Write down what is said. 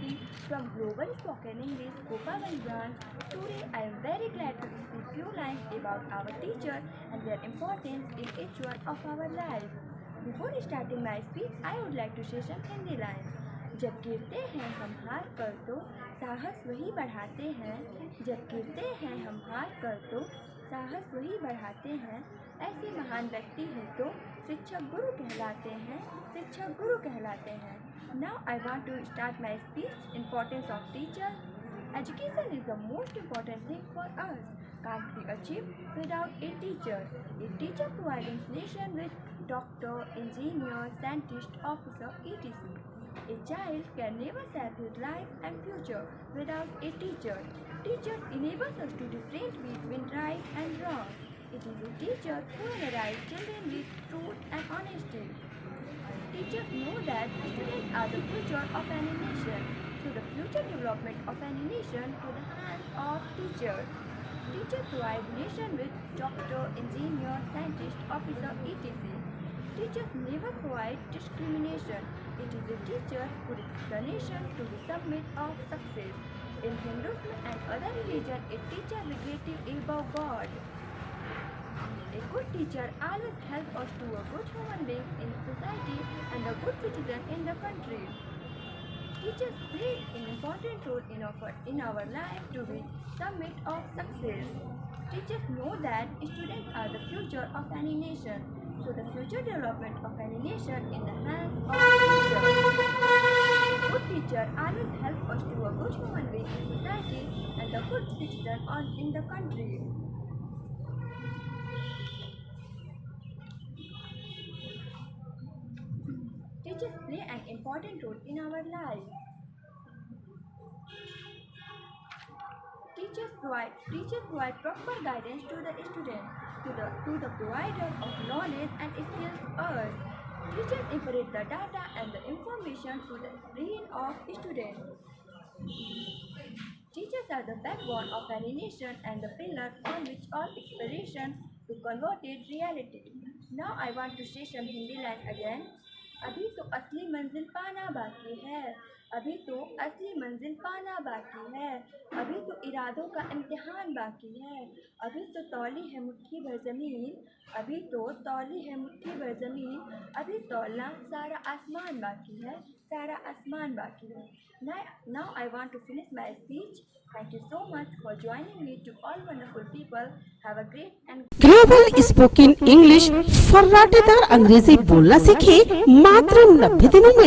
Nabi from Global Spoken English Kopagan branch. Today I am very glad to speak few lines about our teacher and their importance in each one of our life. Before starting my speech, I would like to say some Hindi lines. जब गिरते हैं हम हार कर तो साहस वही बढ़ाते हैं. जब गिरते हैं हम हार कर तो साहस वही बढ़ाते हैं. ऐसे महान व्यक्ति ही तो शिक्षक गुरु कहलाते हैं. शिक्षक गुरु कहलाते हैं. Now I want to start my speech. Importance of teacher. Education is the most important thing for us. Can't be achieved without a teacher. A teacher providing nation with doctor, engineer, scientist, officer, etc. A child can never save his life and future without a teacher. Teachers enables us to differentiate between right and wrong. It is a teacher who energizes children with truth and honesty. Teachers know that students are the future of any nation, so the future development of any nation to the hands of teachers. Teachers provide nation with doctor, engineer, scientist, officer, etc. Teachers never provide discrimination. It is a teacher who leads the nation to the summit of success. In Hinduism and other religions, a teacher regretting above God. A good teacher always helps us to a good human being in society and a good citizen in the country. Teachers play an important role in our life to be summit of success. Teachers know that students are the future of any nation, so the future development of any nation in the hands of teachers. A good teacher always helps us to a good human being in society and a good citizen in the country. Teachers play an important role in our life. Teachers provide proper guidance to the student, to the provider of knowledge and skills us. Teachers input the data and the information to the brain of students. Teachers are the backbone of any nation and the pillar on which all aspirations to converted reality. Now I want to say some Hindi line again. अभी तो असली मंजिल पाना बाकी है. अभी तो असली मंजिल पाना बाकी है. अभी तो इरादों का इम्तिहान बाकी है. अभी तो तौली है मुट्ठी भर ज़मीन. अभी तो तौली है मुट्ठी भर ज़मीन. अभी तौलना सारा आसमान बाकी है. सारा आसमान बाकी है. Now I want to finish my speech. Thank you so much for joining me to all wonderful people. Have a great and global spoken English फर्राटेदार अंग्रेजी बोलना सीखिए मात्र 90 दिनों में.